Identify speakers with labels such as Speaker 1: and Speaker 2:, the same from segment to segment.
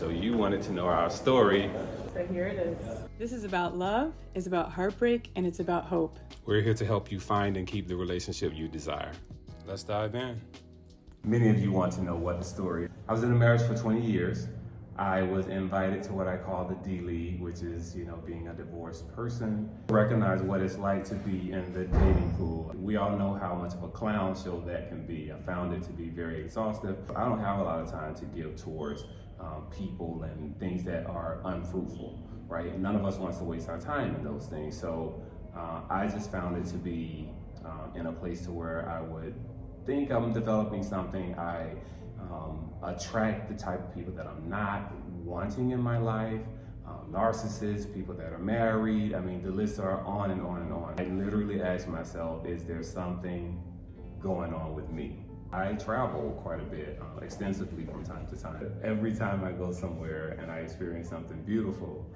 Speaker 1: So you wanted to know our story.
Speaker 2: So here it is. This is about love, it's about heartbreak, and it's about hope.
Speaker 1: We're here to help you find and keep the relationship you desire. Let's dive in. Many of you want to know what the story is. I was in a marriage for 20 years. I was invited to what I call the D League, which is, being a divorced person. Recognize what it's like to be in the dating pool. We all know how much of a clown show that can be. I found it to be very exhaustive. I don't have a lot of time to give towards people and things that are unfruitful, right? And none of us wants to waste our time in those things. So I just found it to be in a place to where I would think I'm developing something. I attract the type of people that I'm not wanting in my life, narcissists, people that are married. I mean, the lists are on and on and on. I literally ask myself, is there something going on with me? I travel quite a bit, extensively from time to time. Every time I go somewhere and I experience something beautiful,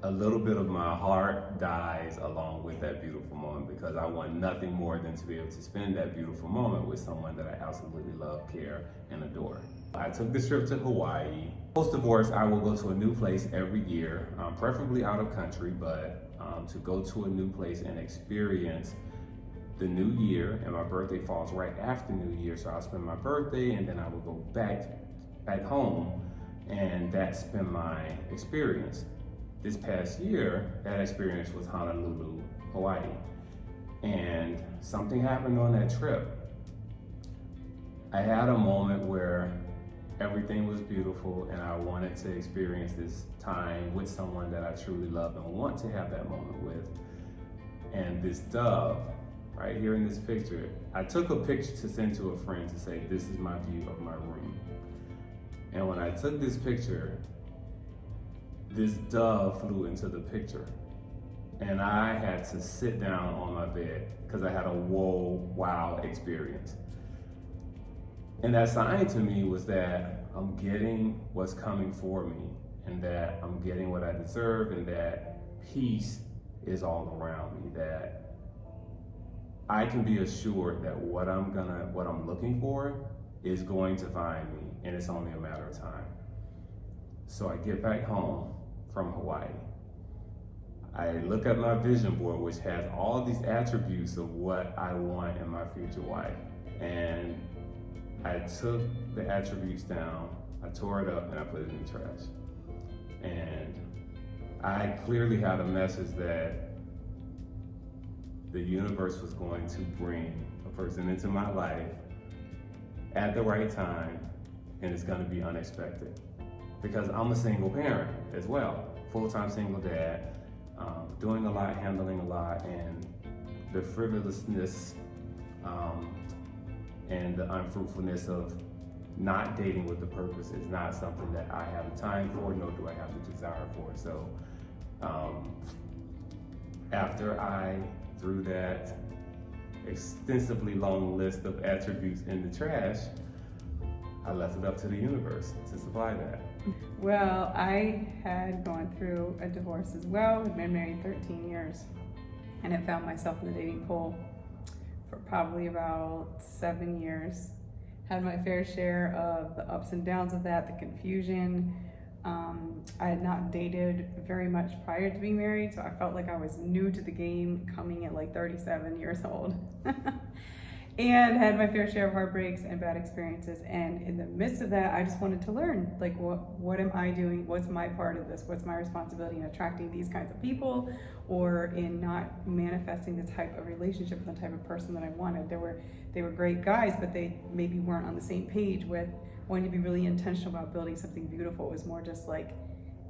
Speaker 1: a little bit of my heart dies along with that beautiful moment, because I want nothing more than to be able to spend that beautiful moment with someone that I absolutely love, care, and adore. I took this trip to Hawaii. Post-divorce, I will go to a new place every year, preferably out of country, but to go to a new place and experience the new year. And my birthday falls right after New Year, so I'll spend my birthday and then I will go back home, and that's been my experience. This past year, that experience was Honolulu, Hawaii. And something happened on that trip. I had a moment where everything was beautiful and I wanted to experience this time with someone that I truly love and want to have that moment with. And this dove, right here in this picture, I took a picture to send to a friend to say, this is my view of my room. And when I took this picture, this dove flew into the picture, and I had to sit down on my bed because I had a wow experience. And that sign to me was that I'm getting what's coming for me, and that I'm getting what I deserve, and that peace is all around me, that I can be assured that what I'm looking for is going to find me, and it's only a matter of time. So I get back home from Hawaii. I look at my vision board, which has all these attributes of what I want in my future wife. And I took the attributes down, I tore it up, and I put it in the trash. And I clearly had a message that the universe was going to bring a person into my life at the right time, and it's gonna be unexpected. Because I'm a single parent as well, full-time single dad, doing a lot, handling a lot, and the frivolousness and the unfruitfulness of not dating with the purpose is not something that I have the time for, nor do I have the desire for. So after I threw that extensively long list of attributes in the trash, I left it up to the universe to supply that.
Speaker 2: Well, I had gone through a divorce as well. I've been married 13 years, and I found myself in the dating pool for probably about 7 years. Had my fair share of the ups and downs of that, the confusion. I had not dated very much prior to being married, so I felt like I was new to the game, coming at like 37 years old. And had my fair share of heartbreaks and bad experiences. And in the midst of that, I just wanted to learn, like, what am I doing? What's my part of this? What's my responsibility in attracting these kinds of people, or in not manifesting the type of relationship and the type of person that I wanted? They were great guys, but they maybe weren't on the same page with wanting to be really intentional about building something beautiful. It was more just like,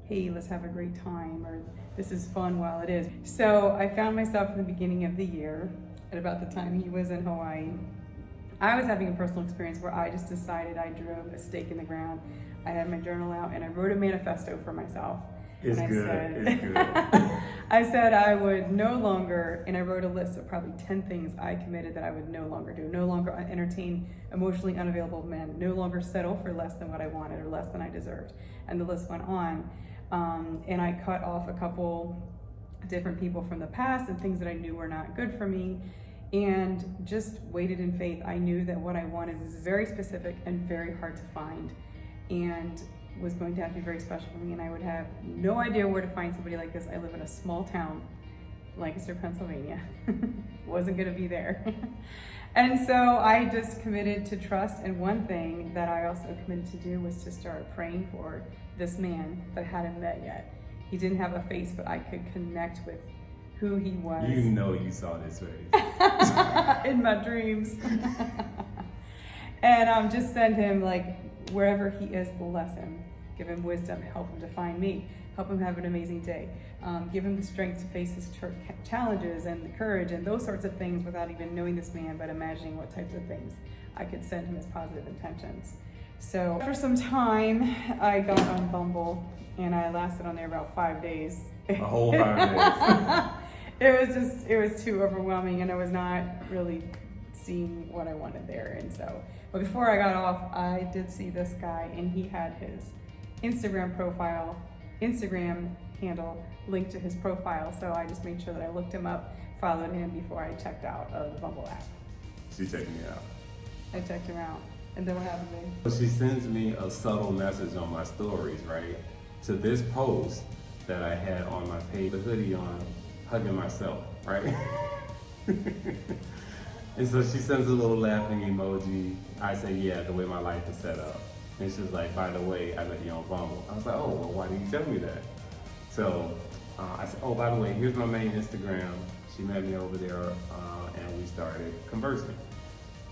Speaker 2: hey, let's have a great time, or this is fun while it is. So I found myself in the beginning of the year, at about the time he was in Hawaii. I was having a personal experience where I just decided, I drove a stake in the ground. I had my journal out and I wrote a manifesto for myself.
Speaker 1: It's good.
Speaker 2: I said I would no longer, and I wrote a list of probably 10 things I committed that I would no longer do. No longer entertain emotionally unavailable men. No longer settle for less than what I wanted or less than I deserved. And the list went on. And I cut off a couple different people from the past and things that I knew were not good for me, and just waited in faith. I knew that what I wanted was very specific and very hard to find. And was going to have to be very special for me, and I would have no idea where to find somebody like this. I live in a small town, Lancaster, Pennsylvania. Wasn't gonna be there. And so I just committed to trust, and one thing that I also committed to do was to start praying for this man that I hadn't met yet. He didn't have a face, but I could connect with who he was.
Speaker 1: You know you saw this face.
Speaker 2: In my dreams. And just send him, like, wherever he is, bless him. Give him wisdom, help him to find me, help him have an amazing day. Give him the strength to face his challenges and the courage and those sorts of things without even knowing this man, but imagining what types of things I could send him as positive intentions. So for some time, I got on Bumble, and I lasted on there about 5 days.
Speaker 1: A whole 5 days.
Speaker 2: It was too overwhelming, and I was not really seeing what I wanted there. And so, but before I got off, I did see this guy, and he had his Instagram handle linked to his profile. So I just made sure that I looked him up, followed him before I checked out of the Bumble app.
Speaker 1: She checked me out.
Speaker 2: I checked him out. And then what happened, babe?
Speaker 1: She sends me a subtle message on my stories, right? To this post that I had on my page, the hoodie on, hugging myself, right? And so she sends a little laughing emoji. I say, yeah, the way my life is set up. And she's like, by the way, I met you on Bumble. I was like, oh, well, why did you tell me that? So I said, oh, by the way, here's my main Instagram. She met me over there, and we started conversing.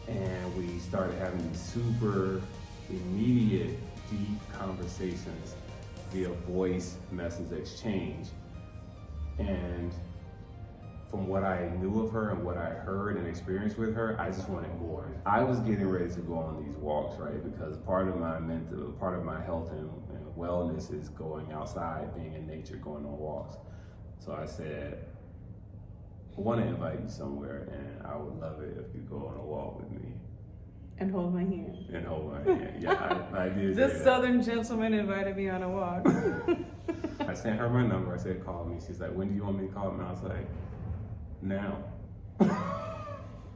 Speaker 1: And we started having these super immediate, deep conversations via voice message exchange. And from what I knew of her and what I heard and experienced with her, I just wanted more. I was getting ready to go on these walks, right? Because part of my health and wellness is going outside, being in nature, going on walks. So I said, I want to invite you somewhere, and I would love it if you go on a walk with me.
Speaker 2: And hold my hand.
Speaker 1: And hold my hand. Yeah, I did.
Speaker 2: This Southern gentleman invited me on a walk.
Speaker 1: I sent her my number. I said, call me. She's like, when do you want me to call? And I was like, now.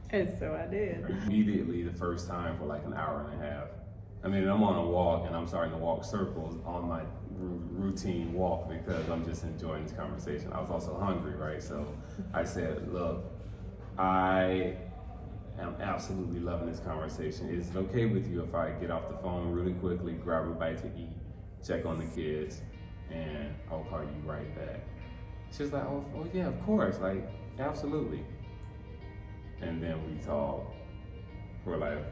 Speaker 2: And so I did.
Speaker 1: Immediately, the first time for like an hour and a half. I mean, I'm on a walk, and I'm starting to walk circles on my routine walk because I'm just enjoying this conversation. I was also hungry, right? So I said, look, I am absolutely loving this conversation. Is it okay with you if I get off the phone really quickly, grab a bite to eat, check on the kids, and I'll call you right back? She's like, oh yeah, of course, like, absolutely. And then we talked for like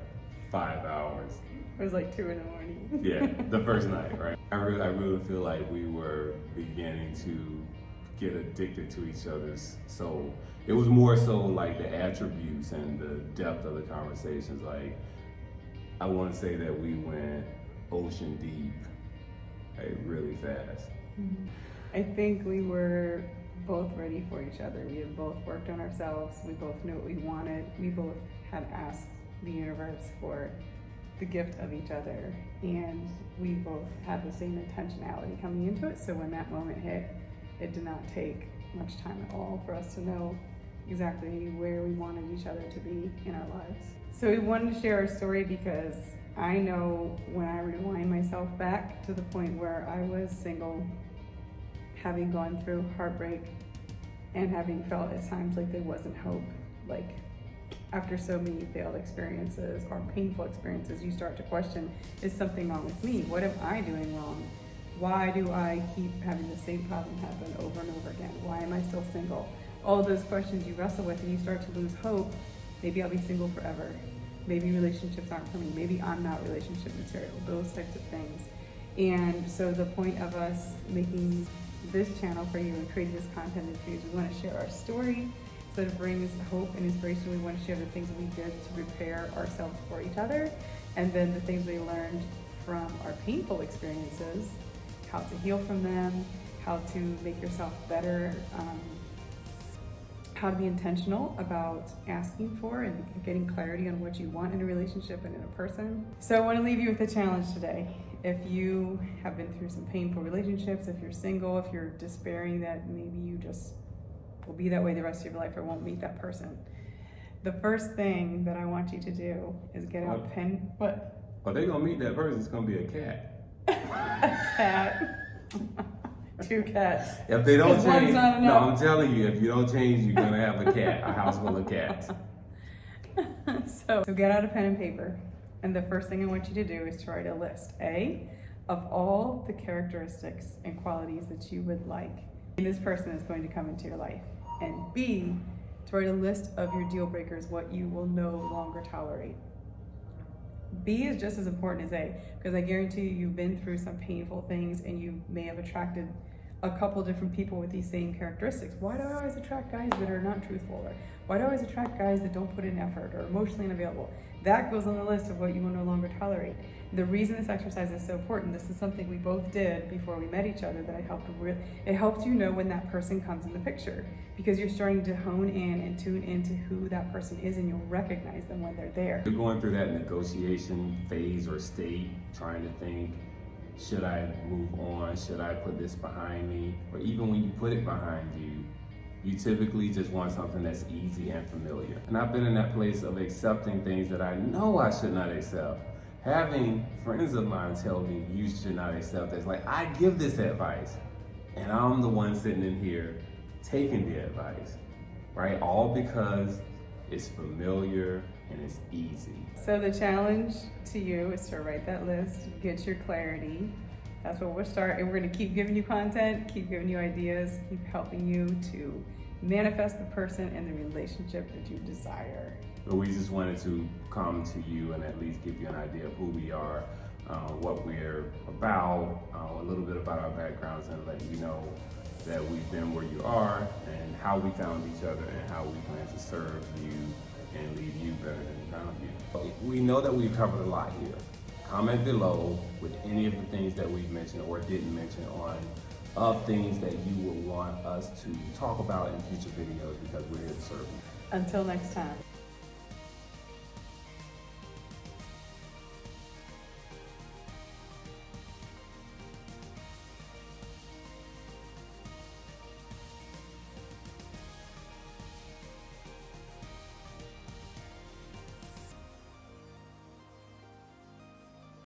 Speaker 1: 5 hours.
Speaker 2: It was like 2 a.m.
Speaker 1: Yeah, the first night, right? I really feel like we were beginning to get addicted to each other's soul. It was more so like the attributes and the depth of the conversations. Like, I want to say that we went ocean deep, like really fast.
Speaker 2: Mm-hmm. I think we were both ready for each other. We had both worked on ourselves. We both knew what we wanted. We both had asked the universe for the gift of each other, and we both had the same intentionality coming into it. So when that moment hit, it did not take much time at all for us to know exactly where we wanted each other to be in our lives. So we wanted to share our story because I know when I rewind myself back to the point where I was single, having gone through heartbreak and having felt at times like there wasn't hope, like after so many failed experiences or painful experiences, you start to question, is something wrong with me? What am I doing wrong? Why do I keep having the same problem happen over and over again? Why am I still single? All those questions you wrestle with, and you start to lose hope. Maybe I'll be single forever. Maybe relationships aren't for me. Maybe I'm not relationship material, those types of things. And so the point of us making this channel for you and creating this content is because we want to share our story. So it brings hope and inspiration. We want to share the things we did to prepare ourselves for each other, and then the things we learned from our painful experiences, how to heal from them, how to make yourself better, how to be intentional about asking for and getting clarity on what you want in a relationship and in a person. So I want to leave you with a challenge today. If you have been through some painful relationships, if you're single, if you're despairing that maybe you just will be that way the rest of your life or won't meet that person, the first thing that I want you to do is get out pen. What?
Speaker 1: Oh, they're gonna meet that person. It's gonna be a cat.
Speaker 2: A cat. 2 cats.
Speaker 1: If they don't
Speaker 2: 'Cause one's
Speaker 1: change,
Speaker 2: not
Speaker 1: no,
Speaker 2: enough.
Speaker 1: I'm telling you, if you don't change, you're gonna have a cat, a house full of cats.
Speaker 2: So get out a pen and paper, and the first thing I want you to do is to write a list, A, of all the characteristics and qualities that you would like this person is going to come into your life, and B, to write a list of your deal breakers, what you will no longer tolerate. B is just as important as A, because I guarantee you've been through some painful things and you may have attracted a couple different people with these same characteristics. Why do I always attract guys that are not truthful? Or why do I always attract guys that don't put in effort or emotionally unavailable? That goes on the list of what you will no longer tolerate. The reason this exercise is so important, this is something we both did before we met each other that it helped you know when that person comes in the picture, because you're starting to hone in and tune into who that person is, and you'll recognize them when they're there.
Speaker 1: You're going through that negotiation phase or state, trying to think, should I move on? Should I put this behind me? Or even when you put it behind you, you typically just want something that's easy and familiar. And I've been in that place of accepting things that I know I should not accept. Having friends of mine tell me you should not accept this. Like, I give this advice, and I'm the one sitting in here taking the advice, right? All because it's familiar and it's easy.
Speaker 2: So the challenge to you is to write that list, get your clarity. That's where we'll start, and we're gonna keep giving you content, keep giving you ideas, keep helping you to manifest the person and the relationship that you desire.
Speaker 1: But we just wanted to come to you and at least give you an idea of who we are, what we're about, a little bit about our backgrounds, and let you know that we've been where you are and how we found each other and how we plan to serve you and leave you better than we found you. We know that we've covered a lot here. Comment below with any of the things that we've mentioned or didn't mention of things that you would want us to talk about in future videos, because we're here to serve you.
Speaker 2: Until next time.